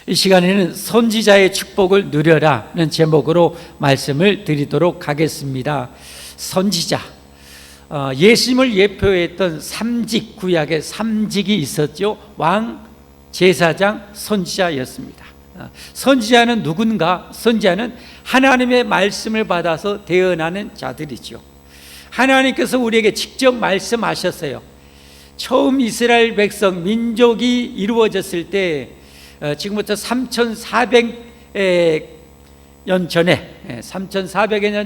이 시간에는 선지자의 축복을 누려라는 제목으로 말씀을 드리도록 하겠습니다. 선지자, 예수님을 예표했던 삼직, 구약의 삼직이 있었죠. 왕, 제사장, 선지자였습니다. 선지자는 누군가? 선지자는 하나님의 말씀을 받아서 대언하는 자들이죠. 하나님께서 우리에게 직접 말씀하셨어요. 처음 이스라엘 백성, 민족이 이루어졌을 때 지금부터 3,400년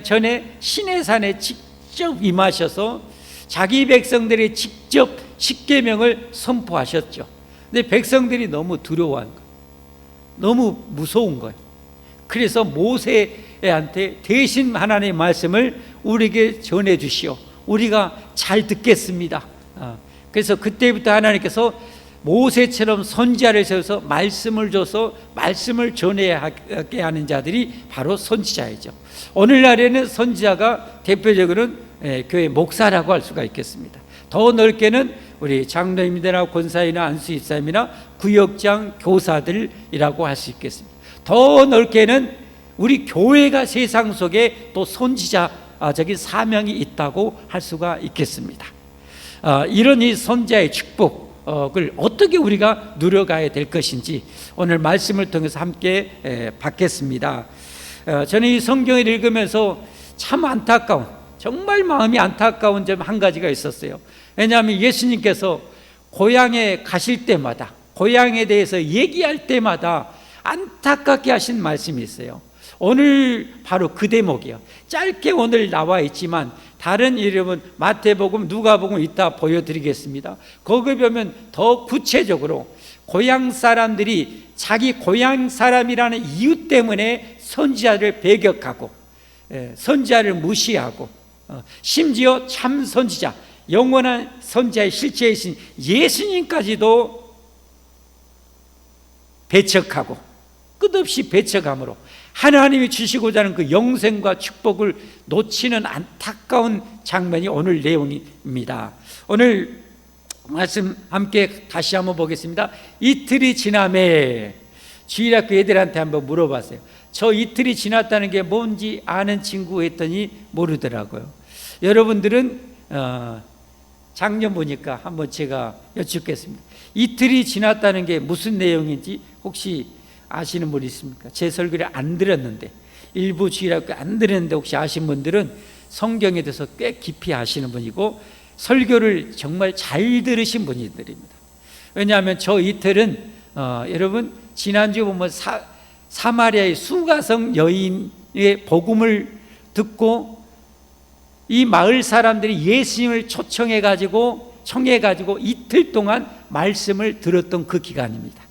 전에 시내산에 직접 임하셔서 자기 백성들이 직접 십계명을 선포하셨죠. 근데 백성들이 너무 두려워한 거예요. 너무 무서운 거예요. 그래서 모세한테 대신 하나님의 말씀을 우리에게 전해주시오. 우리가 잘 듣겠습니다. 그래서 그때부터 하나님께서 모세처럼 선지자를 세워서 말씀을 줘서 말씀을 전해하게 하는 자들이 바로 선지자이죠. 오늘날에는 선지자가 대표적으로는 교회 목사라고 할 수가 있겠습니다. 더 넓게는 우리 장로님이나 권사이나 안수집사님이나 구역장 교사들이라고 할 수 있겠습니다. 더 넓게는 우리 교회가 세상 속에 또 선지자적인 사명이 있다고 할 수가 있겠습니다. 이런 이 선지자의 축복을 어떻게 우리가 누려가야 될 것인지 오늘 말씀을 통해서 함께 받겠습니다. 저는 이 성경을 읽으면서 참 안타까운, 정말 마음이 안타까운 점 한 가지가 있었어요. 왜냐하면 예수님께서 고향에 가실 때마다, 고향에 대해서 얘기할 때마다 안타깝게 하신 말씀이 있어요. 오늘 바로 그 대목이에요. 짧게 오늘 나와 있지만 다른 이름은 마태복음, 누가복음 이따 보여드리겠습니다. 거기 보면 더 구체적으로 고향 사람들이 자기 고향 사람이라는 이유 때문에 선지자를 배격하고 선지자를 무시하고 심지어 참 선지자, 영원한 선지자의 실체이신 예수님까지도 배척하고 끝없이 배척함으로 하나님이 주시고자 하는 그 영생과 축복을 놓치는 안타까운 장면이 오늘 내용입니다. 오늘 말씀 함께 다시 한번 보겠습니다. 이틀이 지남에 주일학교 애들한테 한번 물어봤어요. 저 이틀이 지났다는 게 뭔지 아는 친구 했더니 모르더라고요. 여러분들은 작년 보니까 한번 제가 여쭙겠습니다. 이틀이 지났다는 게 무슨 내용인지 혹시 아시는 분 있습니까? 제 설교를 안 들었는데, 일부 주일학교 안 들었는데 혹시 아신 분들은 성경에 대해서 꽤 깊이 아시는 분이고 설교를 정말 잘 들으신 분들입니다. 왜냐하면 저 이틀은 여러분 지난주 보면 사마리아의 수가성 여인의 복음을 듣고 이 마을 사람들이 예수님을 청해가지고 이틀 동안 말씀을 들었던 그 기간입니다.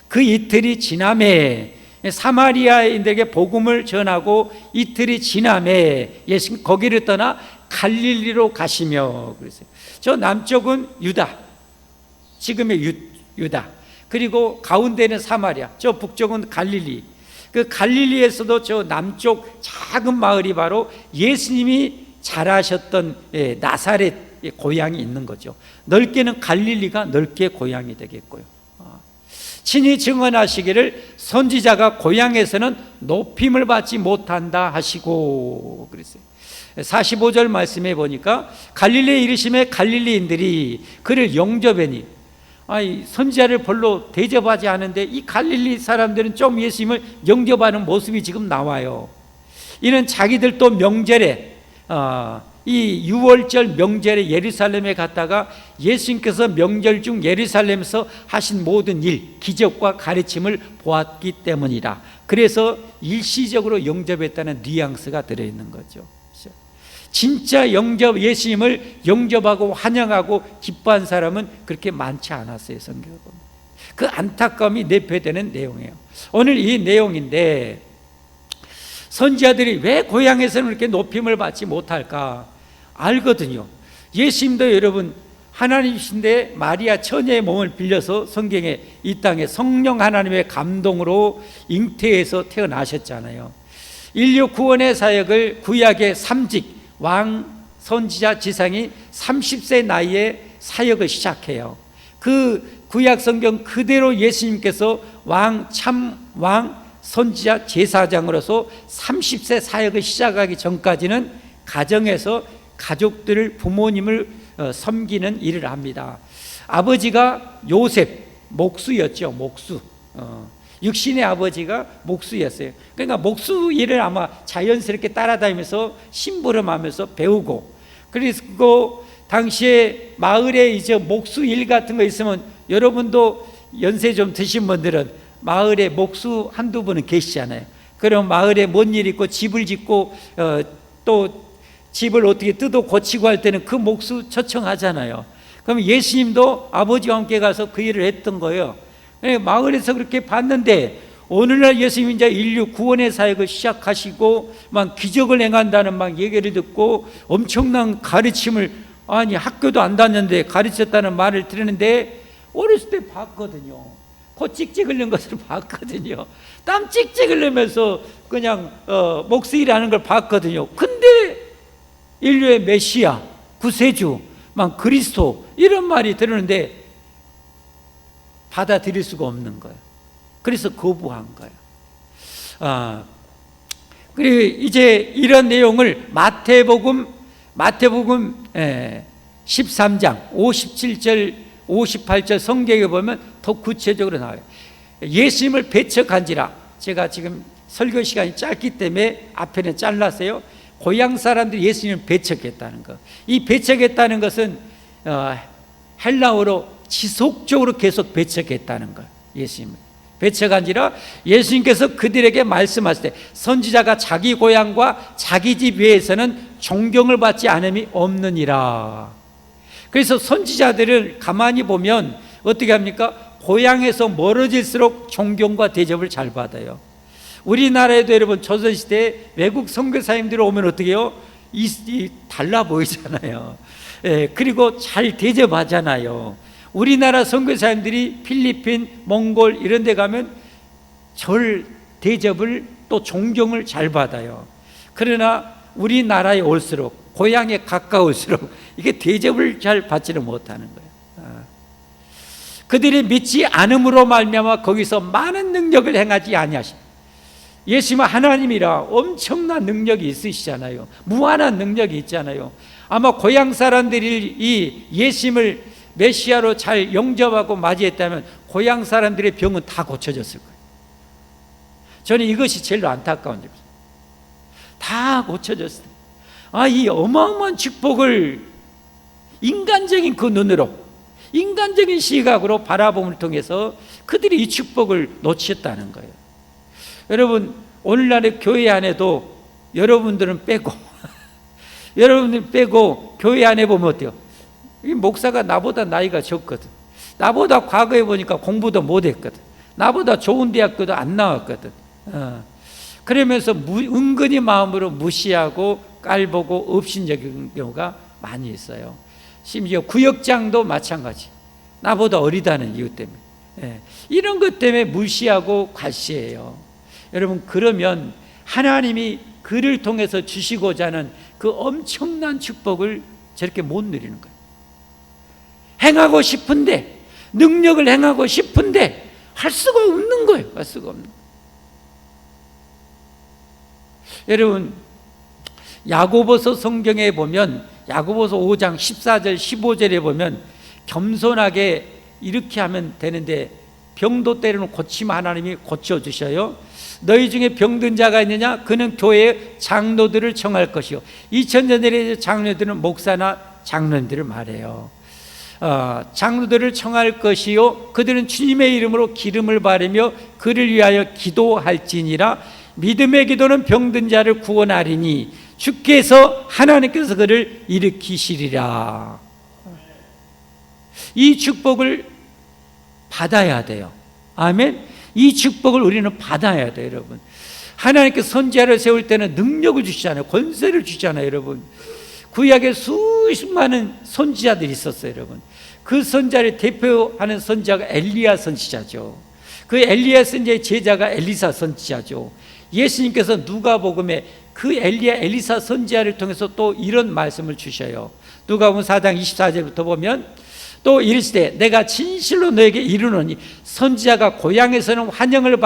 그 이틀이 지남에 사마리아인들에게 복음을 전하고 이틀이 지남에 예수님 거기를 떠나 갈릴리로 가시며 그랬어요. 저 남쪽은 유다, 지금의 유다, 그리고 가운데는 사마리아, 저 북쪽은 갈릴리. 그 갈릴리에서도 저 남쪽 작은 마을이 바로 예수님이 자라셨던 나사렛 고향이 있는 거죠. 넓게는 갈릴리가 넓게 고향이 되겠고요. 친히 증언하시기를 선지자가 고향에서는 높임을 받지 못한다 하시고 그랬어요. 45절 말씀에 보니까 갈릴리에 이르심에 갈릴리인들이 그를 영접하니, 선지자를 별로 대접하지 않은데 이 갈릴리 사람들은 좀 예수님을 영접하는 모습이 지금 나와요. 이는 자기들도 명절에 이 6월절 명절에 예루살렘에 갔다가 예수님께서 명절 중 예루살렘에서 하신 모든 일, 기적과 가르침을 보았기 때문이라. 그래서 일시적으로 영접했다는 뉘앙스가 들어있는 거죠. 진짜 예수님을 영접하고 환영하고 기뻐한 사람은 그렇게 많지 않았어요. 성경을 보면 그 안타까움이 내포되는 내용이에요. 오늘 이 내용인데 선지자들이 왜 고향에서는 이렇게 높임을 받지 못할까? 알거든요. 예수님도 여러분 하나님이신데 마리아 처녀의 몸을 빌려서 성경에 이 땅에 성령 하나님의 감동으로 잉태해서 태어나셨잖아요. 인류 구원의 사역을 구약의 삼직, 왕, 선지자, 지상이 30세 나이에 사역을 시작해요. 그 구약 성경 그대로 예수님께서 참왕 선지자 제사장으로서 30세 사역을 시작하기 전까지는 가정에서 가족들을 부모님을 섬기는 일을 합니다. 아버지가 요셉 목수였죠. 목수. 육신의 아버지가 목수였어요. 그러니까 목수 일을 아마 자연스럽게 따라다니면서 심부름하면서 배우고, 그리고 당시에 마을에 이제 목수 일 같은 거 있으면, 여러분도 연세 좀 드신 분들은 마을에 목수 한두 분은 계시잖아요. 그럼 마을에 뭔 일 있고 집을 짓고 또 집을 어떻게 뜯어 고치고 할 때는 그 목수 초청하잖아요. 그럼 예수님도 아버지와 함께 가서 그 일을 했던 거예요. 마을에서 그렇게 봤는데, 오늘날 예수님이 이제 인류 구원의 사역을 시작하시고 막 기적을 행한다는 막 얘기를 듣고 엄청난 가르침을, 아니 학교도 안 다녔는데 가르쳤다는 말을 들었는데, 어렸을 때 봤거든요. 코 찍찍 흘린 것을 봤거든요. 땀 찍찍 흘리면서 그냥 목수일하는 걸 봤거든요. 근데 인류의 메시아, 구세주, 막 그리스도 이런 말이 들었는데 받아들일 수가 없는 거예요. 그래서 거부한 거예요. 그리고 이제 이런 내용을 마태복음 13장 57절 58절 성경에 보면 더 구체적으로 나와요. 예수님을 배척한지라. 제가 지금 설교 시간이 짧기 때문에 앞에는 잘랐어요. 고향 사람들이 예수님을 배척했다는 것. 이 배척했다는 것은 헬라어로 지속적으로 계속 배척했다는 것. 예수님을 배척한지라. 예수님께서 그들에게 말씀하실 때 선지자가 자기 고향과 자기 집 외에서는 존경을 받지 않음이 없느니라. 그래서 선지자들을 가만히 보면 어떻게 합니까? 고향에서 멀어질수록 존경과 대접을 잘 받아요. 우리나라에도 여러분 조선시대에 외국 선교사님들이 오면 어떻게 해요? 달라 보이잖아요. 그리고 잘 대접하잖아요. 우리나라 선교사님들이 필리핀, 몽골 이런 데 가면 절 대접을 또 존경을 잘 받아요. 그러나 우리나라에 올수록, 고향에 가까울수록 이게 대접을 잘 받지는 못하는 거예요. 그들이 믿지 않음으로 말미암아 거기서 많은 능력을 행하지 아니하시. 예수님은 하나님이라 엄청난 능력이 있으시잖아요. 무한한 능력이 있잖아요. 아마 고향 사람들이 이 예수님을 메시아로 잘 영접하고 맞이했다면 고향 사람들의 병은 다 고쳐졌을 거예요. 저는 이것이 제일 안타까운 점이에요. 다 고쳐졌어요. 이 어마어마한 축복을 인간적인 그 눈으로, 인간적인 시각으로 바라봄을 통해서 그들이 이 축복을 놓쳤다는 거예요. 여러분, 오늘날의 교회 안에도 여러분들은 빼고 여러분들 빼고 교회 안에 보면 어때요? 이 목사가 나보다 나이가 적거든. 나보다 과거에 보니까 공부도 못했거든. 나보다 좋은 대학교도 안 나왔거든. 그러면서 은근히 마음으로 무시하고 깔보고 업신적인 경우가 많이 있어요. 심지어 구역장도 마찬가지. 나보다 어리다는 이유 때문에. 이런 것 때문에 무시하고 과시해요. 여러분, 그러면 하나님이 그를 통해서 주시고자 하는 그 엄청난 축복을 저렇게 못 누리는 거예요. 행하고 싶은데, 능력을 행하고 싶은데 할 수가 없는 거예요. 할 수가 없는 거예요. 여러분, 야고보서 성경에 보면, 야고보서 5장 14절 15절에 보면 겸손하게 이렇게 하면 되는데, 병도 때로는 고치면 하나님이 고쳐주셔요. 너희 중에 병든 자가 있느냐? 그는 교회의 장로들을 청할 것이요. 2000년의 장로들은 목사나 장로들을 말해요. 장로들을 청할 것이요. 그들은 주님의 이름으로 기름을 바르며 그를 위하여 기도할지니라. 믿음의 기도는 병든 자를 구원하리니 주께서 하나님께서 그를 일으키시리라. 이 축복을 받아야 돼요. 아멘. 이 축복을 우리는 받아야 돼요, 여러분. 하나님께서 선지자를 세울 때는 능력을 주시잖아요. 권세를 주시잖아요, 여러분. 구약에 수십 많은 선지자들이 있었어요, 여러분. 그 선지자를 대표하는 선지자가 엘리야 선지자죠. 그 엘리야 선지자의 제자가 엘리사 선지자죠. 예수님께서 누가복음에 그 엘리사 선지자를 통해서 또 이런 말씀을 주셔요. 누가복음 4장 24절부터 보면 또 이르시되 내가 진실로 너에게 이르노니 선지자가 고향에서는 환영을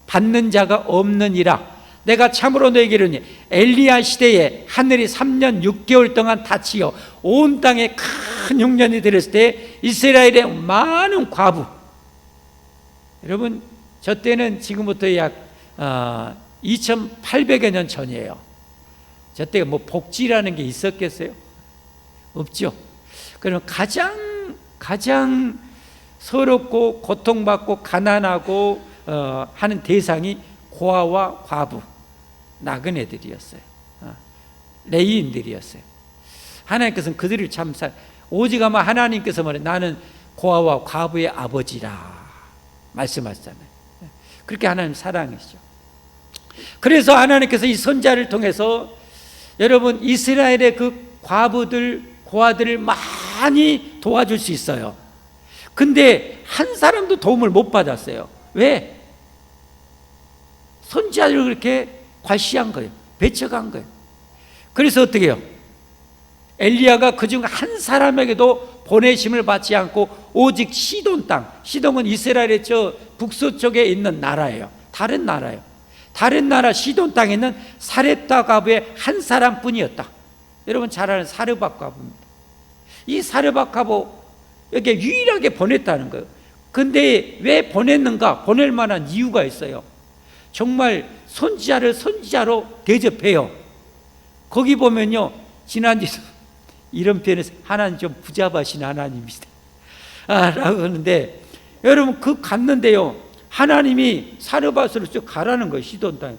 받는 자가 없느니라. 내가 참으로 너에게 이르니 엘리야 시대에 하늘이 3년 6개월 동안 닫히어 온 땅에 큰 흉년이 들었을 때 이스라엘의 많은 과부, 여러분 저 때는 지금부터 약 2800여 년 전이에요. 저 때가 뭐 복지라는 게 있었겠어요? 없죠. 그럼 가장 서럽고 고통받고 가난하고 하는 대상이 고아와 과부, 나그네들이었어요. 레위인들이었어요. 하나님께서는 그들을 오직 아마 하나님께서 말해 나는 고아와 과부의 아버지라 말씀하셨잖아요. 그렇게 하나님 사랑이시죠. 그래서 하나님께서 이 선지자를 통해서 여러분 이스라엘의 그 과부들 고아들을 많이 도와줄 수 있어요. 근데 한 사람도 도움을 못 받았어요. 왜? 선지자를 그렇게 과시한 거예요. 배척한 거예요. 그래서 어떻게 해요? 엘리야가 그중 한 사람에게도 보내심을 받지 않고 오직 시돈 땅, 시돈은 이스라엘의 저 북서쪽에 있는 나라예요. 다른 나라예요. 다른 나라 시돈 땅에 있는 사렙다 과부의 한 사람뿐이었다. 여러분 잘 아는 사르밧 과부입니다. 이 사르밧 과부에게 유일하게 보냈다는 거예요. 근데 왜 보냈는가? 보낼 만한 이유가 있어요. 정말 선지자를 선지자로 대접해요. 거기 보면요, 지난주에 이런 표현에서 하나님 좀 부잡하신 하나님이시다 라고 하는데, 여러분 그 갔는데요, 하나님이 사르밧으로 쭉 가라는 거예요. 시돈 땅에.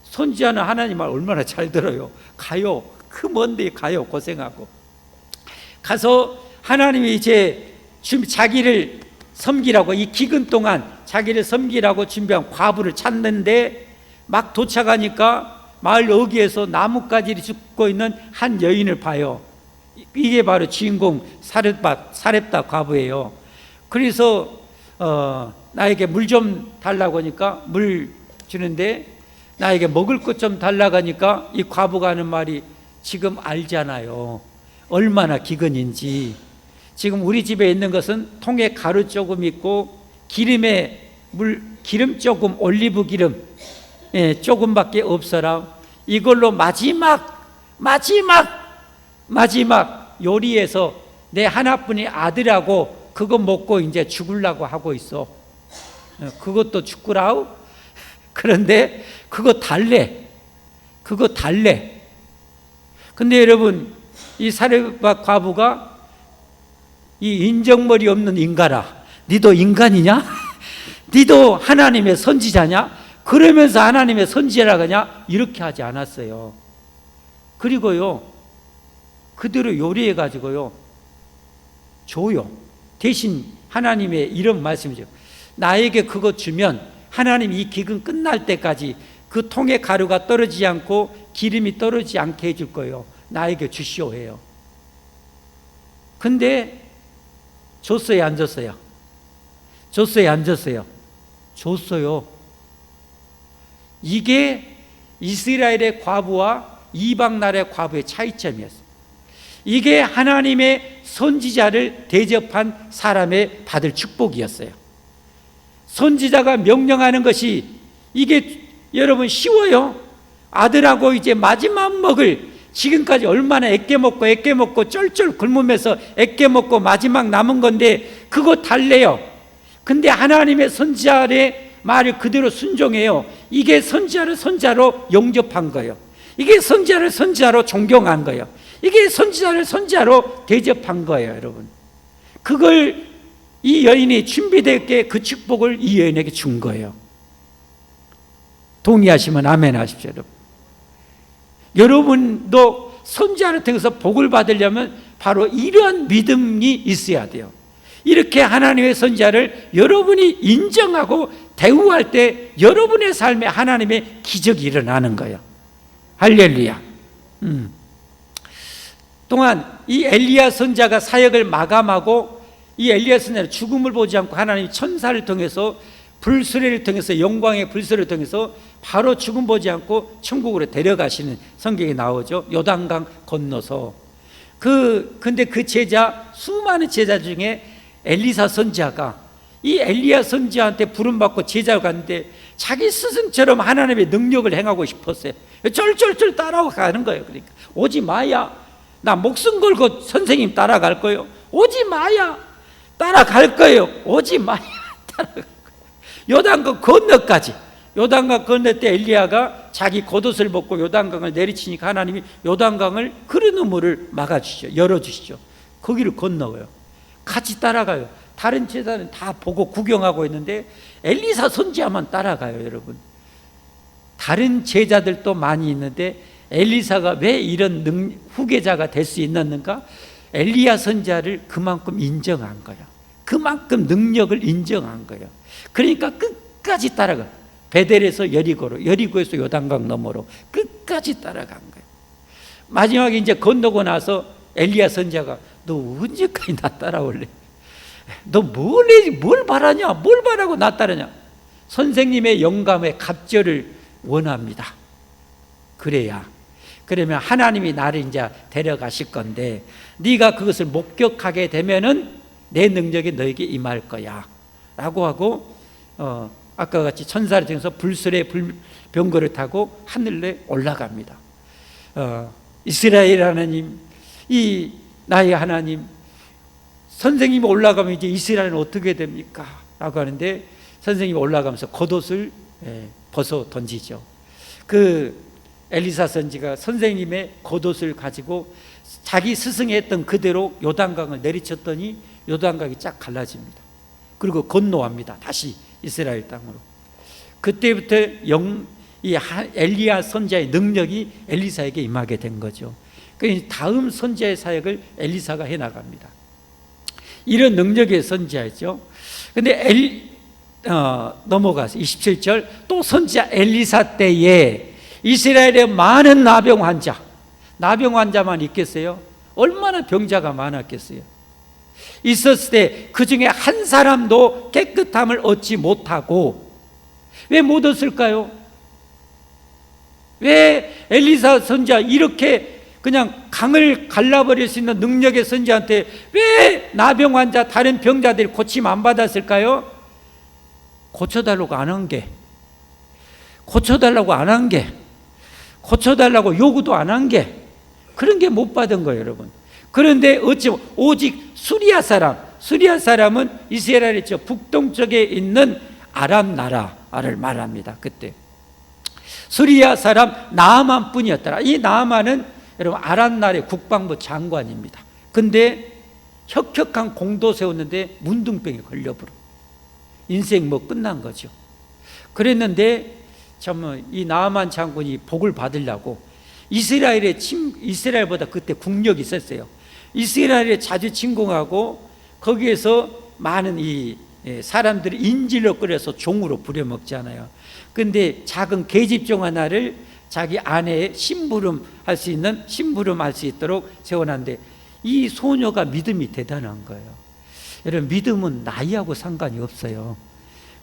선지자는 하나님 말 얼마나 잘 들어요. 가요. 그 먼데 가요. 고생하고 가서 하나님이 이제 자기를 섬기라고, 이 기근 동안 자기를 섬기라고 준비한 과부를 찾는데, 막 도착하니까 마을 어귀에서 나뭇가지를 줍고 있는 한 여인을 봐요. 이게 바로 주인공 사렙다 과부예요. 그래서 나에게 물 좀 달라고 하니까 물 주는데, 나에게 먹을 것 좀 달라고 하니까 이 과부가 하는 말이, 지금 알잖아요, 얼마나 기근인지. 지금 우리 집에 있는 것은 통에 가루 조금 있고 기름 조금, 올리브 기름 조금밖에 없어라. 이걸로 마지막 요리해서 내 하나뿐인 아들하고 그거 먹고 이제 죽으려고 하고 있어. 그것도 죽으라우? 그런데 그거 달래. 근데 여러분, 이 사르밧 과부가 이 인정머리 없는 인간아, 니도 인간이냐? 니도 하나님의 선지자냐? 그러면서 하나님의 선지자라고 하냐? 이렇게 하지 않았어요. 그리고요, 그대로 요리해 가지고요 줘요. 대신 하나님의 이런 말씀이죠. 나에게 그것 주면 하나님 이 기근 끝날 때까지 그 통에 가루가 떨어지지 않고 기름이 떨어지지 않게 해줄 거예요. 나에게 주시오 해요. 근데 줬어요, 안 줬어요? 줬어요. 이게 이스라엘의 과부와 이방 나라의 과부의 차이점이었어요. 이게 하나님의 선지자를 대접한 사람의 받을 축복이었어요. 선지자가 명령하는 것이, 이게 여러분 쉬워요? 아들하고 이제 마지막 먹을, 지금까지 얼마나 애껴 먹고 쩔쩔 굶으면서 애껴 먹고 마지막 남은 건데 그거 달래요. 근데 하나님의 선지자의 말을 그대로 순종해요. 이게 선지자를 선지자로 영접한 거예요. 이게 선지자를 선지자로 존경한 거예요. 이게 선지자를 선지자로 대접한 거예요, 여러분. 그걸 이 여인이 준비되게 그 축복을 이 여인에게 준 거예요. 동의하시면 아멘 하십시오, 여러분. 여러분도 선지자를 통해서 복을 받으려면 바로 이런 믿음이 있어야 돼요. 이렇게 하나님의 선지자를 여러분이 인정하고 대우할 때 여러분의 삶에 하나님의 기적이 일어나는 거예요. 할렐루야. 또한 이 엘리야 선지자가 사역을 마감하고, 이 엘리야 선지자는 죽음을 보지 않고 하나님 천사를 통해서, 불수레를 통해서, 영광의 불수레를 통해서 바로 죽음 보지 않고 천국으로 데려가시는 성경에 나오죠. 요단강 건너서. 근데 그 제자, 수많은 제자 중에 엘리사 선지자가 이 엘리야 선지자한테 부름받고 제자로 갔는데 자기 스승처럼 하나님의 능력을 행하고 싶었어요. 쫄쫄쫄 따라가는 거예요. 그러니까 오지 마야, 나 목숨 걸고 선생님 따라갈 거예요. 오지 마야, 따라갈 거예요. 오지 마야, 따라갈 거예요. 요단강 건너까지. 요단강 건널 때 엘리야가 자기 겉옷을 벗고 요단강을 내리치니까 하나님이 요단강을 흐르는 물을 막아주시죠. 열어주시죠. 거기를 건너요. 같이 따라가요. 다른 제자는 다 보고 구경하고 있는데 엘리사 선지자만 따라가요. 여러분, 다른 제자들도 많이 있는데 엘리사가 왜 이런 후계자가 될 수 있었는가? 엘리야 선지자를 그만큼 인정한 거예요. 그만큼 능력을 인정한 거예요. 그러니까 끝까지 따라가. 베델에서 여리고로, 여리고에서 요단강 너머로 끝까지 따라간 거예요. 마지막에 이제 건너고 나서 엘리야 선지자가 너 언제까지 나 따라올래? 너 뭘 바라냐? 뭘 바라고 나 따르냐? 선생님의 영감의 갑절을 원합니다. 그러면 하나님이 나를 이제 데려가실 건데 네가 그것을 목격하게 되면은 내 능력이 너에게 임할 거야 라고 하고 아까 같이 천사를 통해서 불설의 병거를 타고 하늘에 올라갑니다. 이스라엘 하나님, 이 나의 하나님, 선생님이 올라가면 이제 이스라엘은 어떻게 됩니까? 라고 하는데 선생님이 올라가면서 겉옷을 벗어 던지죠. 그 엘리사 선지가 선생님의 겉옷을 가지고 자기 스승이 했던 그대로 요단강을 내리쳤더니 요단강이 쫙 갈라집니다. 그리고 건너갑니다. 다시 이스라엘 땅으로. 그때부터 이 엘리야 선지자의 능력이 엘리사에게 임하게 된 거죠. 그 다음 선지자의 사역을 엘리사가 해나갑니다. 이런 능력의 선지자였죠. 근데 넘어가서 27절, 또 선지자 엘리사 때에 이스라엘의 많은 나병 환자만 있겠어요? 얼마나 병자가 많았겠어요? 있었을 때 그 중에 한 사람도 깨끗함을 얻지 못하고, 왜 못 얻었을까요? 왜 엘리사 선지자 이렇게 그냥 강을 갈라버릴 수 있는 능력의 선지자한테 왜 나병 환자, 다른 병자들이 고침 안 받았을까요? 고쳐달라고 안 한 게, 고쳐달라고 요구도 안 한 게, 그런 게 못 받은 거예요, 여러분. 그런데 오직 수리아 사람은 이스라엘의 저 북동쪽에 있는 아람 나라를 말합니다. 그때 수리아 사람 나아만 뿐이었더라. 이 나아만은 여러분 아람 나라의 국방부 장관입니다. 근데 혁혁한 공도 세웠는데 문둥병에 걸려버려. 인생 끝난 거죠. 그랬는데 참 이 나아만 장군이 복을 받으려고 이스라엘보다 그때 국력이 있었어요. 이스라엘에 자주 침공하고 거기에서 많은 이 사람들이 인질로 끌어서 종으로 부려먹잖아요. 근데 작은 계집종 하나를 자기 아내의 심부름할 수 있도록 세워놨는데 이 소녀가 믿음이 대단한 거예요. 여러분, 믿음은 나이하고 상관이 없어요.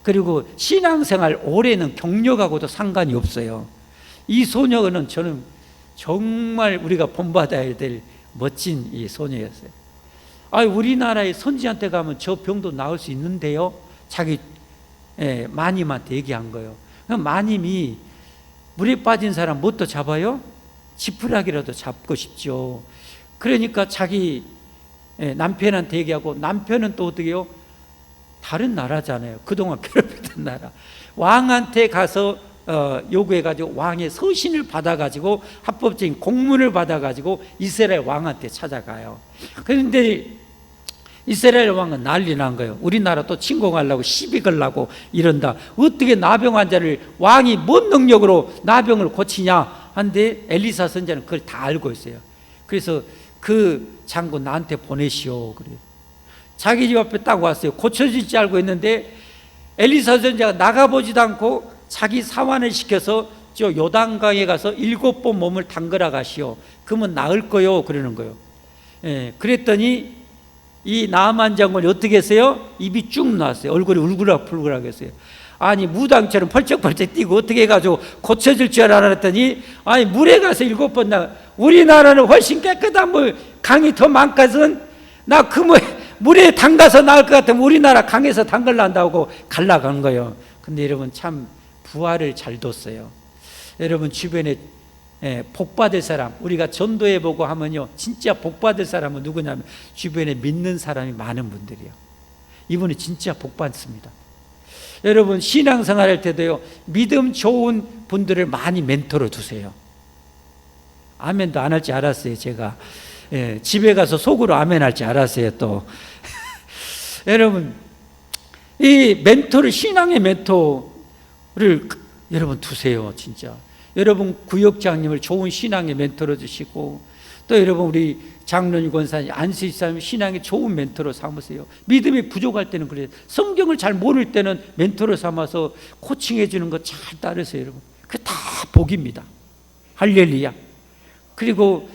그리고 신앙생활 오래는 경력하고도 상관이 없어요. 이 소녀는 저는 정말 우리가 본받아야 될 멋진 이 소녀였어요. 우리나라의 선지한테 가면 저 병도 나을 수 있는데요. 자기 마님한테 얘기한 거예요. 마님이 물에 빠진 사람 뭣도 잡아요? 지푸라기라도 잡고 싶죠. 그러니까 자기 남편한테 얘기하고, 남편은 또 어떻게 해요? 다른 나라잖아요. 그동안 괴롭혔던 나라. 왕한테 가서 요구해가지고 왕의 서신을 받아가지고 합법적인 공문을 받아가지고 이스라엘 왕한테 찾아가요. 그런데 이스라엘 왕은 난리 난 거예요. 우리나라 또 침공하려고 시비 걸라고 이런다. 어떻게 나병 환자를 왕이 뭔 능력으로 나병을 고치냐 한데 엘리사 선지자는 그걸 다 알고 있어요. 그래서 그 장군 나한테 보내시오 그래요. 자기 집 앞에 딱 왔어요. 고쳐질 줄 알고 있는데 엘리사 선지자가 나가보지도 않고 자기 사환을 시켜서 저 요단강에 가서 7번 몸을 담그라 가시오. 그러면 나을 거요 그러는 거예요. 그랬더니 이 나만 장군이 어떻게 했어요? 입이 쭉 나왔어요. 얼굴이 울그락불그락 했어요. 아니 무당처럼 펄쩍펄쩍 뛰고 어떻게 해가지고 고쳐질 줄 알았더니 아니 물에 가서 7번 나. 우리나라는 훨씬 깨끗한 물 강이 더 많거든. 나 그 물에 담가서 나을 것 같으면 우리나라 강에서 담글란다고 갈라간 거예요. 근데 여러분 참 부활을 잘 뒀어요. 여러분 주변에 복받을 사람, 우리가 전도해보고 하면요 진짜 복받을 사람은 누구냐면 주변에 믿는 사람이 많은 분들이에요. 이분이 진짜 복받습니다. 여러분 신앙생활 할 때도요 믿음 좋은 분들을 많이 멘토로 두세요. 아멘도 안 할 줄 알았어요. 제가 집에 가서 속으로 아멘 할 줄 알았어요. 또 여러분 이 멘토를, 신앙의 멘토를 여러분 두세요. 진짜 여러분 구역장님을 좋은 신앙의 멘토로 주시고, 또 여러분 우리 장로님, 권사님, 안수집사님 신앙의 좋은 멘토로 삼으세요. 믿음이 부족할 때는 그래요. 성경을 잘 모를 때는 멘토로 삼아서 코칭해 주는 거 잘 따르세요. 여러분 그 다 복입니다. 할렐루야. 그리고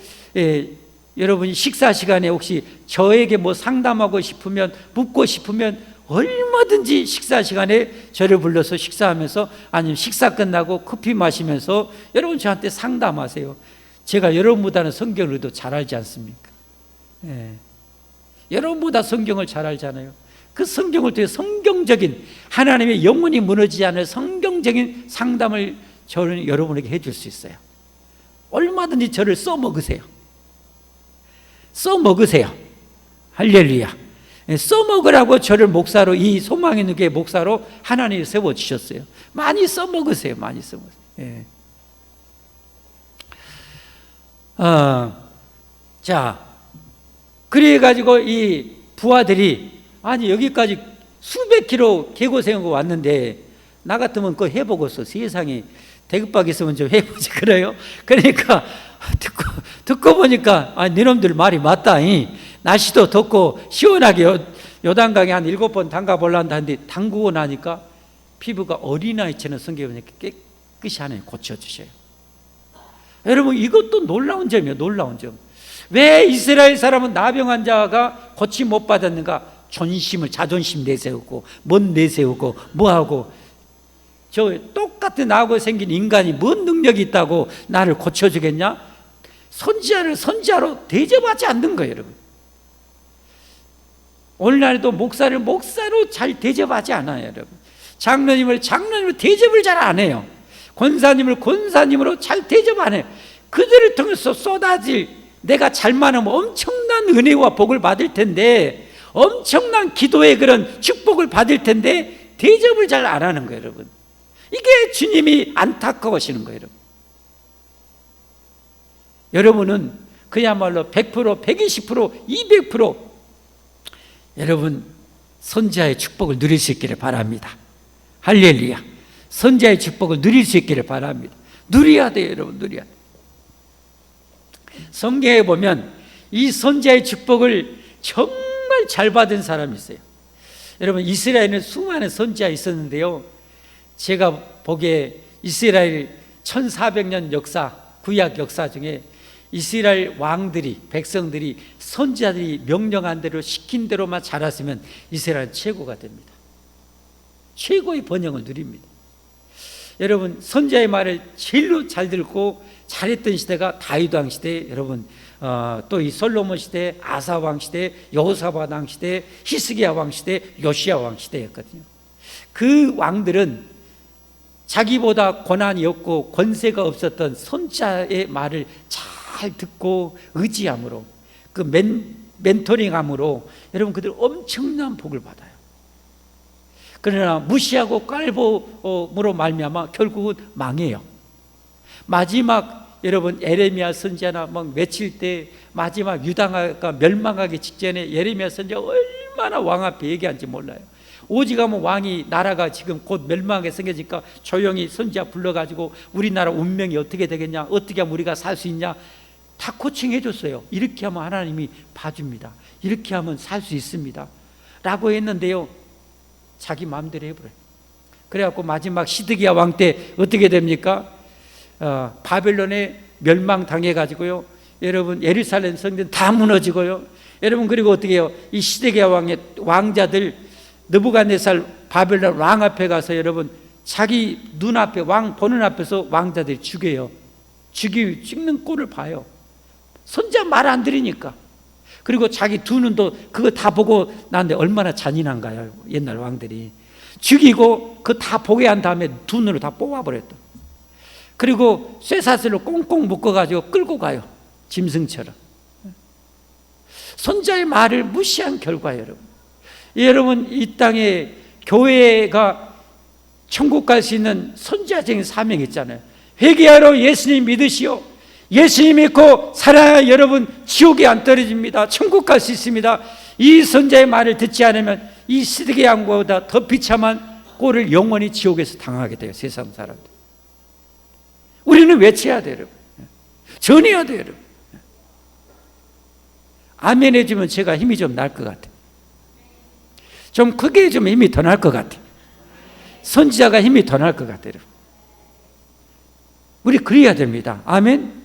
여러분이 식사 시간에 혹시 저에게 뭐 상담하고 싶으면, 묻고 싶으면 얼마든지 식사 시간에 저를 불러서 식사하면서, 아니면 식사 끝나고 커피 마시면서 여러분 저한테 상담하세요. 제가 여러분보다는 성경을 더 잘 알지 않습니까? 여러분보다 성경을 잘 알잖아요. 그 성경을 통해 성경적인, 하나님의 영혼이 무너지지 않을 성경적인 상담을 저는 여러분에게 해줄 수 있어요. 얼마든지 저를 써먹으세요. 써먹으세요. 할렐루야. 써먹으라고 저를 목사로, 이 소망의 누게 목사로 하나님이 세워주셨어요. 많이 써먹으세요. 많이 써먹으세요. 자, 그래가지고 이 부하들이, 아니 여기까지 수백 킬로 개고생하고 왔는데 나 같으면 그거 해보겠어. 세상에 대급박 있으면 좀 해보지. 그래요. 그러니까 듣고 보니까 너놈들 말이 맞다. 날씨도 덥고 시원하게 요단강에 한 7번 담가보려는데 하는데 담그고 나니까 피부가 어린아이처럼 성경이 깨끗이 하나님 고쳐주셔요. 여러분 이것도 놀라운 점이에요. 놀라운 점. 왜 이스라엘 사람은 나병 환자가 고침 못 받았는가? 자존심 내세우고 뭔 내세우고 뭐하고, 저 똑같은 나하고 생긴 인간이 뭔 능력이 있다고 나를 고쳐주겠냐? 선지자를 선지자로 대접하지 않는 거예요. 여러분 오늘날에도 목사를 목사로 잘 대접하지 않아요. 여러분 장로님을 장로님으로 대접을 잘 안 해요. 권사님을 권사님으로 잘 대접 안 해요. 그들을 통해서 쏟아질, 내가 잘만 하면 엄청난 은혜와 복을 받을 텐데, 엄청난 기도의 그런 축복을 받을 텐데 대접을 잘 안 하는 거예요. 여러분 이게 주님이 안타까워하시는 거예요. 여러분은 그야말로 100%, 120%, 200% 여러분 선지자의 축복을 누릴 수 있기를 바랍니다. 할렐루야. 선지자의 축복을 누릴 수 있기를 바랍니다. 누려야 돼요. 여러분 누려야 돼요. 성경에 보면 이 선지자의 축복을 정말 잘 받은 사람이 있어요. 여러분 이스라엘에는 수많은 선지자 있었는데요, 제가 보기에 이스라엘 1400년 역사, 구약 역사 중에 이스라엘 왕들이, 백성들이, 선지자들이 명령한 대로 시킨 대로만 잘했으면 이스라엘은 최고가 됩니다. 최고의 번영을 누립니다. 여러분 선지자의 말을 제일로 잘 듣고 잘했던 시대가 다윗 왕 시대, 여러분 또 이 솔로몬 시대, 아사 왕 시대, 여호사밧 왕 시대, 히스기야 왕 시대, 요시야 왕 시대였거든요. 그 왕들은 자기보다 권한이 없고 권세가 없었던 선지자의 말을 잘 듣고 의지함으로, 그 멘토링함으로 여러분 그들 엄청난 복을 받아요. 그러나 무시하고 깔보므로 말미암아 결국은 망해요. 마지막 여러분 에레미야 선지자나 막 외칠 때 마지막 유다가 멸망하기 직전에 에레미야 선지자 얼마나 왕 앞에 얘기한지 몰라요. 오직 하면 왕이, 나라가 지금 곧 멸망하게 생겨지니까 조용히 선지자 불러가지고 우리나라 운명이 어떻게 되겠냐, 어떻게 하면 우리가 살 수 있냐 다 코칭해 줬어요. 이렇게 하면 하나님이 봐줍니다. 이렇게 하면 살 수 있습니다 라고 했는데요, 자기 마음대로 해버려요. 그래갖고 마지막 시드기야 왕 때 어떻게 됩니까? 바벨론에 멸망당해가지고요, 여러분 예루살렘 성전 다 무너지고요. 여러분 그리고 어떻게 해요? 이 시드기야 왕의 왕자들 느부갓네살 바벨론 왕 앞에 가서 여러분 자기 눈앞에 왕 보는 앞에서 왕자들이 죽여요. 죽는 꼴을 봐요. 손자 말 안 들으니까. 그리고 자기 두 눈도 그거 다 보고 나는데 얼마나 잔인한가요? 옛날 왕들이 죽이고 그거 다 보게 한 다음에 두 눈을 다 뽑아버렸다. 그리고 쇠사슬로 꽁꽁 묶어가지고 끌고 가요. 짐승처럼. 손자의 말을 무시한 결과예요. 여러분 이 땅에 교회가 천국 갈 수 있는 선지자적인 사명이 있잖아요. 회개하러 예수님 믿으시오. 예수님 믿고 살아야 여러분 지옥에 안 떨어집니다. 천국 갈 수 있습니다. 이 선자의 말을 듣지 않으면 이 시드기야 왕보다 더 비참한 꼴을 영원히 지옥에서 당하게 돼요. 세상 사람들. 우리는 외쳐야 돼요. 여러분. 전해야 돼요. 여러분. 아멘 해주면 제가 힘이 좀 날 것 같아요. 좀 크게 해주면 힘이 더 날 것 같아요. 선지자가 힘이 더 날 것 같아요. 우리 그래야 됩니다. 아멘.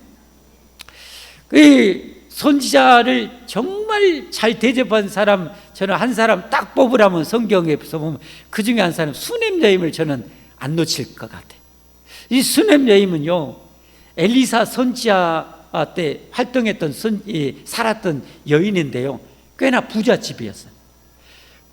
이 선지자를 정말 잘 대접한 사람, 저는 한 사람 딱 뽑으라면 성경에서 보면 그 중에 한 사람 수넴 여인을 저는 안 놓칠 것 같아요. 이 수넴 여인은요, 엘리사 선지자 때 활동했던 살았던 여인인데요, 꽤나 부잣집이었어요.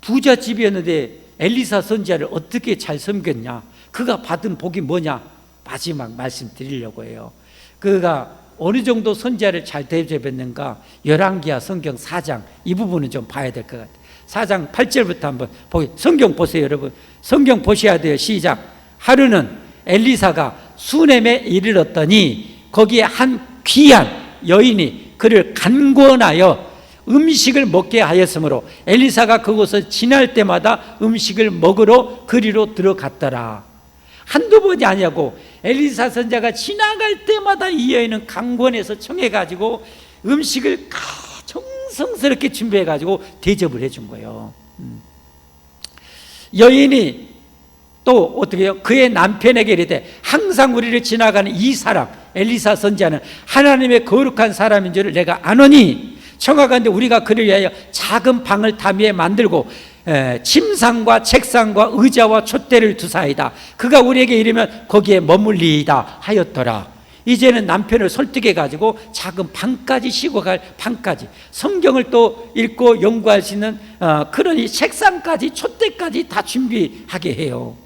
부잣집이었는데 엘리사 선지자를 어떻게 잘 섬겼냐, 그가 받은 복이 뭐냐, 마지막 말씀드리려고 해요. 그가 어느 정도 선지자를 잘 대접했는가, 열왕기하 성경 4장 이 부분은 좀 봐야 될 것 같아요. 4장 8절부터 한번 보기. 성경 보세요. 여러분 성경 보셔야 돼요. 시작. 하루는 엘리사가 수넴에 이르렀더니 거기에 한 귀한 여인이 그를 간권하여 음식을 먹게 하였으므로 엘리사가 그곳을 지날 때마다 음식을 먹으러 그리로 들어갔더라. 한두 번이 아니고 엘리사 선자가 지나갈 때마다 이 여인은 강권해서 청해가지고 음식을 정성스럽게 준비해가지고 대접을 해준 거예요. 여인이 또 어떻게 해요? 그의 남편에게 이르되 항상 우리를 지나가는 이 사람 엘리사 선지자는 하나님의 거룩한 사람인 줄을 내가 아노니 청하건대 우리가 그를 위하여 작은 방을 담위에 만들고 침상과 책상과 의자와 촛대를 두사이다. 그가 우리에게 이르면 거기에 머물리이다 하였더라. 이제는 남편을 설득해 가지고 작은 방까지 쉬고 갈 방까지, 성경을 또 읽고 연구할 수 있는 그러니 책상까지 촛대까지 다 준비하게 해요.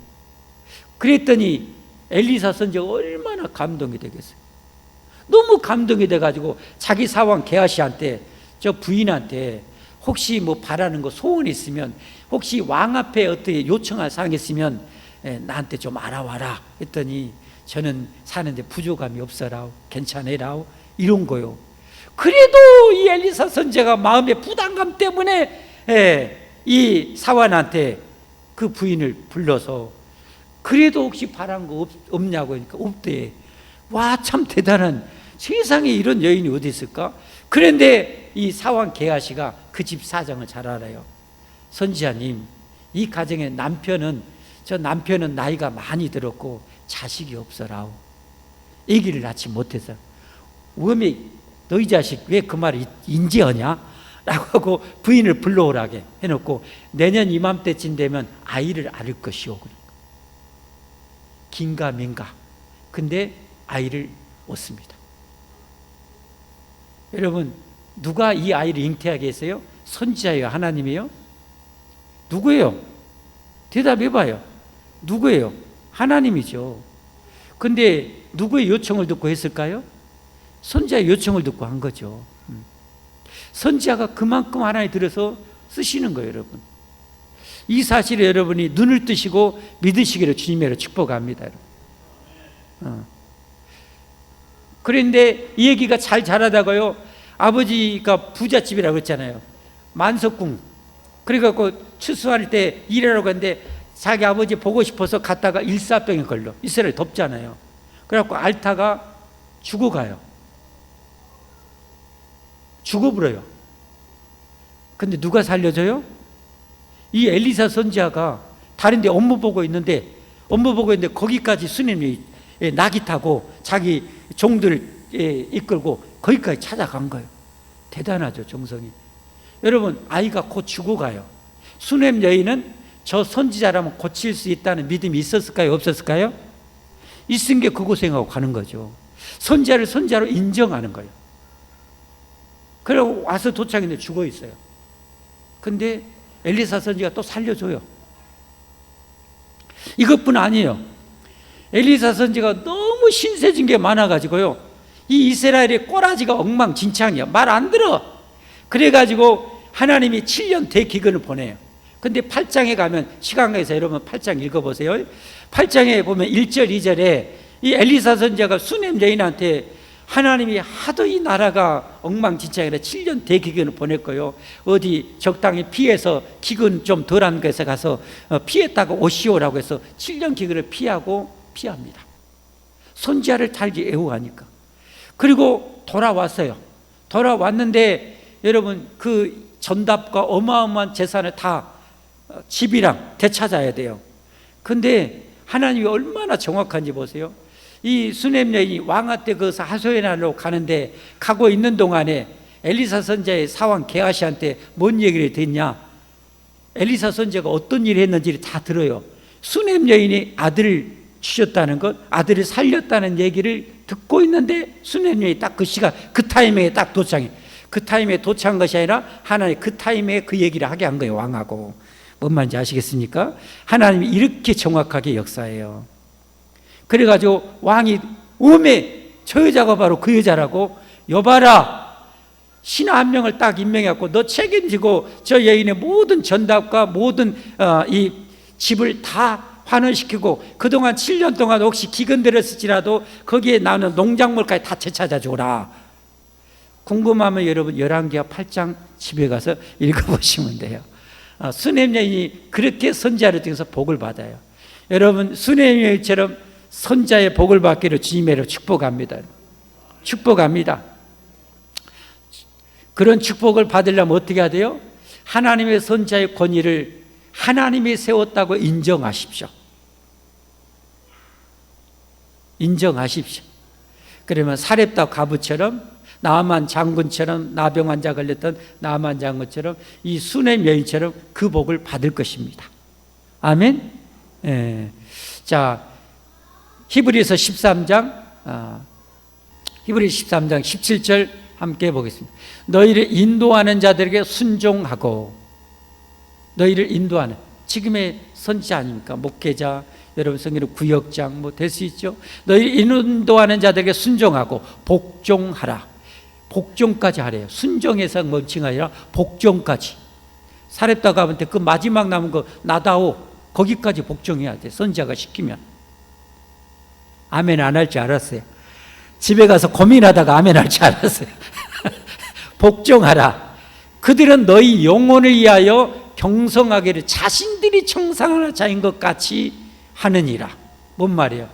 그랬더니 엘리사 선지자가 얼마나 감동이 되겠어요. 너무 감동이 돼가지고 자기 사원 게하시한테, 저 부인한테 혹시 뭐 바라는 거 소원 있으면, 혹시 왕 앞에 어떻게 요청할 사항 있으면 나한테 좀 알아와라 했더니 저는 사는데 부족함이 없어라, 괜찮으라, 이런 거요. 그래도 이 엘리사 선지자가 마음의 부담감 때문에 이 사원한테 그 부인을 불러서 그래도 혹시 바란 거 없냐고 하니까 없대. 와, 참 대단한, 세상에 이런 여인이 어디 있을까? 그런데 이 사원 게하시가 그 집 사정을 잘 알아요. 선지자님, 이 가정의 남편은 나이가 많이 들었고 자식이 없어라오. 아기를 낳지 못해서. 왜 너희 자식 왜 그 말을 인지하냐? 라고 하고 부인을 불러오라게 해놓고 내년 이맘때쯤 되면 아이를 앓을 것이오. 긴가민가. 근데 아이를 얻습니다. 여러분, 누가 이 아이를 잉태하게 했어요? 선지자예요? 하나님이에요? 누구예요? 대답해봐요. 누구예요? 하나님이죠. 근데 누구의 요청을 듣고 했을까요? 선지자의 요청을 듣고 한 거죠. 선지자가 그만큼 하나님 들어서 쓰시는 거예요, 여러분. 이 사실을 여러분이 눈을 뜨시고 믿으시기를 주님으로 축복합니다. 그런데 이 얘기가 잘 자라다가요, 아버지가 부잣집이라고 했잖아요. 만석궁. 그래갖고 추수할 때 일하라고 했는데 자기 아버지 보고 싶어서 갔다가 일사병에 걸려. 이스라엘 덥잖아요. 그래갖고 앓다가 죽어가요. 죽어버려요. 근데 누가 살려줘요? 이 엘리사 선지자가 다른 데 업무 보고 있는데 거기까지 수님이 낙이 타고 자기 종들 이끌고 거기까지 찾아간 거예요. 대단하죠, 정성이. 여러분, 아이가 곧 죽어가요. 수넴 여인은 저 선지자라면 고칠 수 있다는 믿음이 있었을까요? 없었을까요? 있은 게 그고생하고 가는 거죠. 선지자를 선지자로 인정하는 거예요. 그리고 와서 도착했는데 죽어 있어요. 근데 엘리사 선지가 또 살려줘요. 이것뿐 아니에요. 엘리사 선지가 너무 신세진 게 많아가지고요, 이 이스라엘의 꼬라지가 엉망진창이야. 말 안 들어. 그래가지고 하나님이 7년 대기근을 보내요. 근데 8장에 가면, 시간 가서 여러분 8장 읽어보세요. 8장에 보면 1절 2절에 이 엘리사 선지자가 수넴 여인한테 하나님이 하도 이 나라가 엉망진창이라 7년 대기근을 보냈고요, 어디 적당히 피해서 기근 좀 덜한 곳에 가서 피했다가 오시오라고 해서 7년 기근을 피합니다. 선지자를 달지 애호하니까. 그리고 돌아왔어요. 돌아왔는데 여러분, 그 전답과 어마어마한 재산을 다 집이랑 되찾아야 돼요. 근데 하나님이 얼마나 정확한지 보세요. 이 수넴 여인이 왕아 때 그 하소연하러 가는데 가고 있는 동안에 엘리사 선지자의 사왕 게하시한테 뭔 얘기를 듣냐? 엘리사 선지자가 어떤 일을 했는지를 다 들어요. 수넴 여인이 아들을 주셨다는 것, 아들을 살렸다는 얘기를 듣고 있는데 수넴 여인이 딱 그 시간, 그 타이밍에 딱 도착해. 그 타이밍에 도착한 것이 아니라 하나님 그 타이밍에 그 얘기를 하게 한 거예요, 왕하고. 뭔 말인지 아시겠습니까? 하나님이 이렇게 정확하게 역사해요. 그래가지고 왕이 오메, 저 여자가 바로 그 여자라고, 여봐라, 신하 한 명을 딱 임명해갖고 너 책임지고 저 여인의 모든 전답과 모든 이 집을 다 환원시키고 그동안 7년 동안 혹시 기근 들었을지라도 거기에 나오는 농작물까지 다 되찾아줘라. 궁금하면 여러분 열왕기하 8장 집에 가서 읽어보시면 돼요. 수넴 여인이 그렇게 선지자를 통해서 복을 받아요. 여러분, 수넴 여인처럼 선자의 복을 받기를 주님으로 축복합니다. 축복합니다. 그런 축복을 받으려면 어떻게 해야 돼요? 하나님의 선자의 권위를 하나님이 세웠다고 인정하십시오. 인정하십시오. 그러면 사렙다 과부처럼, 나아만 장군처럼, 나병 환자 걸렸던 나아만 장군처럼, 이 수넴 여인처럼 그 복을 받을 것입니다. 아멘. 예. 자, 히브리서 13장 17절 함께 보겠습니다. 너희를 인도하는 자들에게 순종하고, 너희를 인도하는, 지금의 선지자 아닙니까? 목회자, 여러분 성경은 구역장 뭐 될 수 있죠. 너희를 인도하는 자들에게 순종하고 복종하라. 복종까지 하래요. 순종에서 멈춘 아니라 복종까지. 사렙다 가면 그 마지막 남은 거 나다오, 거기까지 복종해야 돼, 선지자가 시키면. 아멘 안 할 줄 알았어요. 집에 가서 고민하다가 아멘 할 줄 알았어요. 복종하라. 그들은 너희 영혼을 위하여 경성하기를 자신들이 청상하는 자인 것 같이 하느니라. 뭔 말이에요?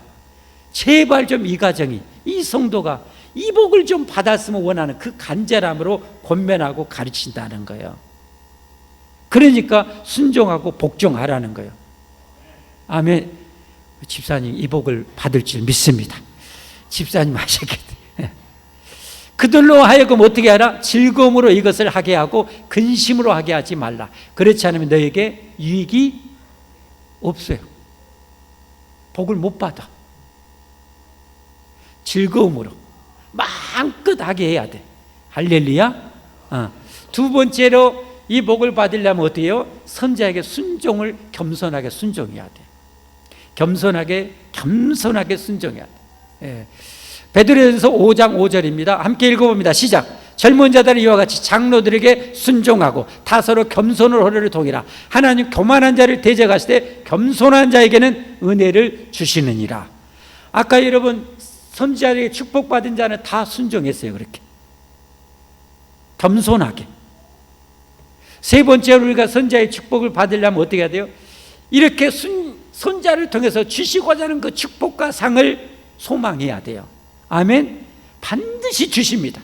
제발 좀 이 가정이, 이 성도가 이 복을 좀 받았으면 원하는 그 간절함으로 권면하고 가르친다는 거예요. 그러니까 순종하고 복종하라는 거예요. 아멘. 집사님 이 복을 받을 줄 믿습니다. 집사님 하셨겠네. 그들로 하여금 어떻게 하라? 즐거움으로 이것을 하게 하고 근심으로 하게 하지 말라. 그렇지 않으면 너에게 유익이 없어요. 복을 못 받아. 즐거움으로 마음껏 하게 해야 돼. 할렐루야. 두 번째로 이 복을 받으려면 어떻게 해요? 선지자에게 순종을 겸손하게 순종해야 돼. 겸손하게 순종해야 돼. 예. 베드로전서 5장 5절입니다. 함께 읽어봅니다. 시작. 젊은 자들은 이와 같이 장로들에게 순종하고 다 서로 겸손으로 허리를 동이라. 하나님 교만한 자를 대적하실 때 겸손한 자에게는 은혜를 주시느니라. 아까 여러분 선지자에게 축복받은 자는 다 순종했어요. 그렇게 겸손하게. 세 번째로 우리가 선지자의 축복을 받으려면 어떻게 해야 돼요? 이렇게 선지자를 통해서 주시고자 하는 그 축복과 상을 소망해야 돼요. 아멘. 반드시 주십니다.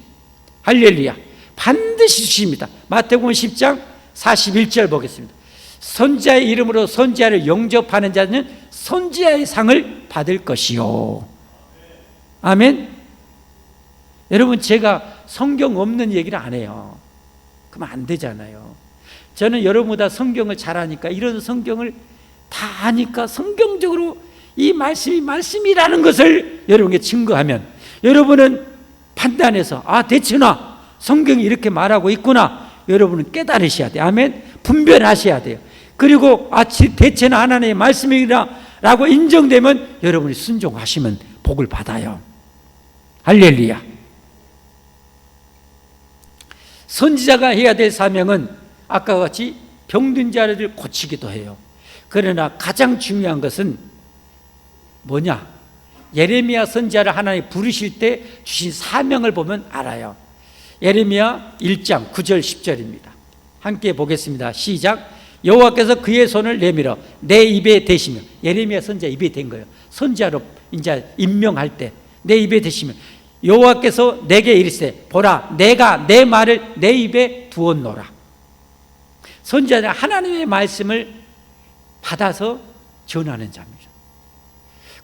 할렐루야. 반드시 주십니다. 마태복음 10장 41절 보겠습니다. 선지자의 이름으로 선지자를 영접하는 자는 선지자의 상을 받을 것이요. 아멘. 여러분, 제가 성경 없는 얘기를 안 해요. 그러면 안 되잖아요. 저는 여러분보다 성경을 잘 아니까, 이런 성경을 다 아니까 성경적으로 이 말씀이 말씀이라는 것을 여러분에게 증거하면 여러분은 판단해서 대체나 성경이 이렇게 말하고 있구나, 여러분은 깨달으셔야 돼요. 아멘. 분별하셔야 돼요. 그리고 대체나 하나님의 말씀이라고 인정되면 여러분이 순종하시면 복을 받아요. 할렐루야. 선지자가 해야 될 사명은 아까 같이 병든 자를 고치기도 해요. 그러나 가장 중요한 것은 뭐냐? 예레미야 선지자를 하나님이 부르실 때 주신 사명을 보면 알아요. 예레미야 1장 9절 10절입니다. 함께 보겠습니다. 시작. 여호와께서 그의 손을 내밀어 내 입에 대시며, 예레미야 선지자 입에 댄 거예요. 선지자로 이제 임명할 때 내 입에 대시며 여호와께서 내게 이르시되 보라, 내가 내 말을 내 입에 두었노라. 선지자는 하나님의 말씀을 받아서 전하는 자입니다.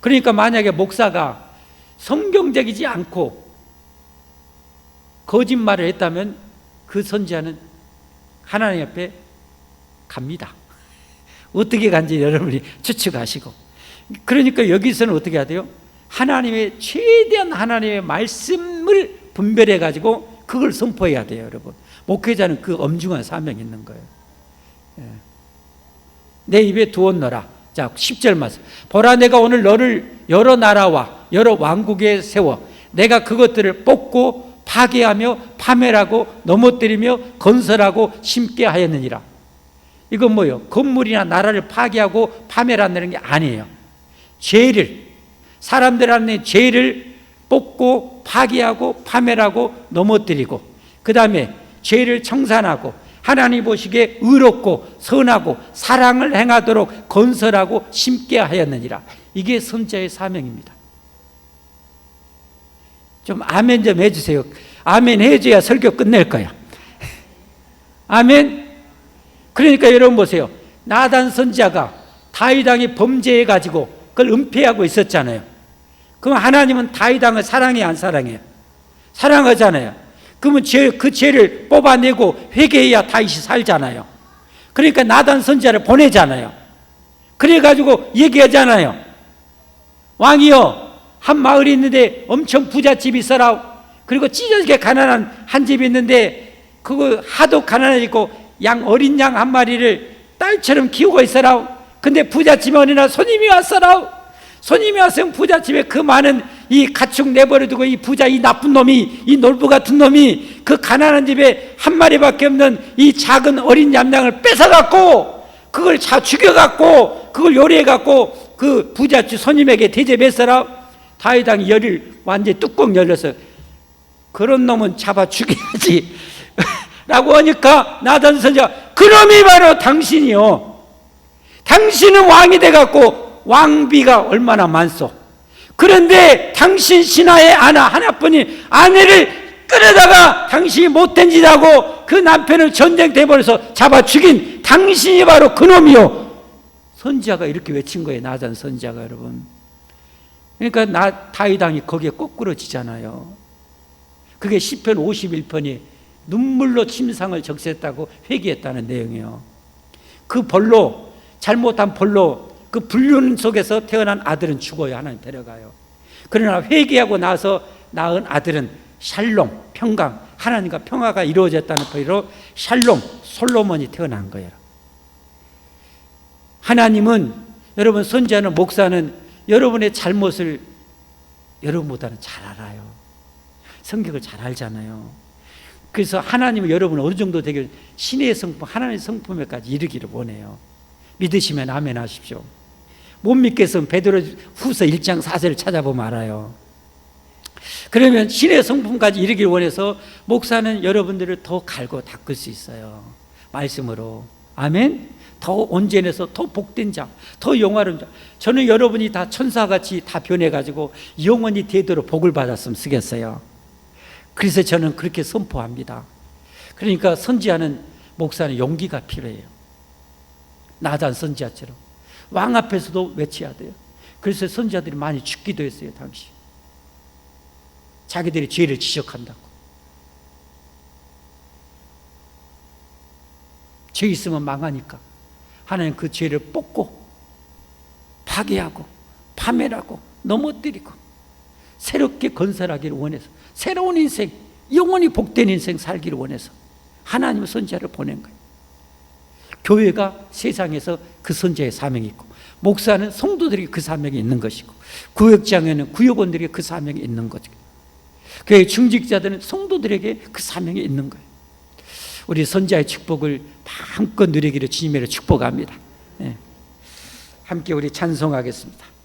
그러니까 만약에 목사가 성경적이지 않고 거짓말을 했다면 그 선지자는 하나님 앞에 갑니다. 어떻게 간지 여러분이 추측하시고. 그러니까 여기서는 어떻게 해야 돼요? 하나님의 최대한 하나님의 말씀을 분별해 가지고 그걸 선포해야 돼요. 여러분, 목회자는 그 엄중한 사명이 있는 거예요. 내 입에 두었노라. 자, 10절 말씀. 보라, 내가 오늘 너를 여러 나라와 여러 왕국에 세워 내가 그것들을 뽑고 파괴하며 파멸하고 넘어뜨리며 건설하고 심게 하였느니라. 이건 뭐예요? 건물이나 나라를 파괴하고 파멸한다는 게 아니에요. 죄를, 사람들 안에 죄를 뽑고 파괴하고 파멸하고 넘어뜨리고, 그 다음에 죄를 청산하고 하나님 보시기에 의롭고 선하고 사랑을 행하도록 건설하고 심게 하였느니라. 이게 선지자의 사명입니다. 좀 아멘 좀 해주세요. 아멘 해줘야 설교 끝낼 거야. 아멘. 그러니까 여러분 보세요. 나단 선지자가 다윗 왕이 범죄해가지고 그걸 은폐하고 있었잖아요. 그럼 하나님은 다윗 왕을 사랑해, 안 사랑해요? 사랑하잖아요. 그러면 그 죄를 뽑아내고 회개해야 다윗이 살잖아요. 그러니까 나단 선지자를 보내잖아요. 그래가지고 얘기하잖아요. 왕이여, 한 마을이 있는데 엄청 부잣집이 있어라. 그리고 찢어지게 가난한 한 집이 있는데 그거 하도 가난해지고 어린 양 한 마리를 딸처럼 키우고 있어라. 근데 부잣집에 어느 날 손님이 왔어라. 손님이 왔으면 부잣집에 그 많은 이 가축 내버려두고 이 부자, 이 나쁜 놈이, 이 놀부 같은 놈이 그 가난한 집에 한 마리밖에 없는 이 작은 어린 얌양을 뺏어갖고 그걸 죽여갖고 그걸 요리해갖고 그 부잣집 손님에게 대접했어라. 다윗 왕이 열을 완전히 뚜껑 열려서 그런 놈은 잡아 죽여야지 라고 하니까 나단 선지자가 그놈이 바로 당신이요. 당신은 왕이 돼갖고 왕비가 얼마나 많소. 그런데 당신 신하의 하나뿐인 아내를 끌어다가 당신이 못된 짓 하고 그 남편을 전쟁터에 보내서 잡아 죽인 당신이 바로 그놈이요. 선지자가 이렇게 외친 거예요. 나단 선지자가. 여러분, 그러니까 다윗 왕이 거기에 거꾸로지잖아요. 그게 시편 51편이 눈물로 침상을 적셨다고 회개했다는 내용이에요. 그 벌로, 잘못한 벌로 그 불륜 속에서 태어난 아들은 죽어요. 하나님 데려가요. 그러나 회개하고 나서 낳은 아들은 샬롬, 평강, 하나님과 평화가 이루어졌다는 의미로 샬롬, 솔로몬이 태어난 거예요. 하나님은, 여러분, 선지자는, 목사는 여러분의 잘못을 여러분보다는 잘 알아요. 성격을 잘 알잖아요. 그래서 하나님은 여러분을 어느 정도 되길 신의 성품, 하나님의 성품에까지 이르기를 원해요. 믿으시면 아멘 하십시오. 못 믿겠으면 베드로 후서 1장 4절을 찾아보면 알아요. 그러면 신의 성품까지 이르기를 원해서 목사는 여러분들을 더 갈고 닦을 수 있어요. 말씀으로. 아멘. 더 온전해서 더 복된 자, 더 영화로운 자. 저는 여러분이 다 천사같이 다 변해가지고 영원히 되도록 복을 받았으면 쓰겠어요. 그래서 저는 그렇게 선포합니다. 그러니까 선지자는, 목사는 용기가 필요해요. 나단 선지자처럼 왕 앞에서도 외쳐야 돼요. 그래서 선지자들이 많이 죽기도 했어요. 당시 자기들의 죄를 지적한다고. 죄 있으면 망하니까 하나님 그 죄를 뽑고 파괴하고 파멸하고 넘어뜨리고 새롭게 건설하기를 원해서, 새로운 인생, 영원히 복된 인생 살기를 원해서 하나님의 선지자를 보낸 거예요. 교회가 세상에서 그 선지자의 사명이 있고, 목사는 성도들에게 그 사명이 있는 것이고, 구역장에는 구역원들에게 그 사명이 있는 거죠. 교회 중직자들은 성도들에게 그 사명이 있는 거예요. 우리 선지자의 축복을 마음껏 누리기를 주님으로 축복합니다. 함께 우리 찬송하겠습니다.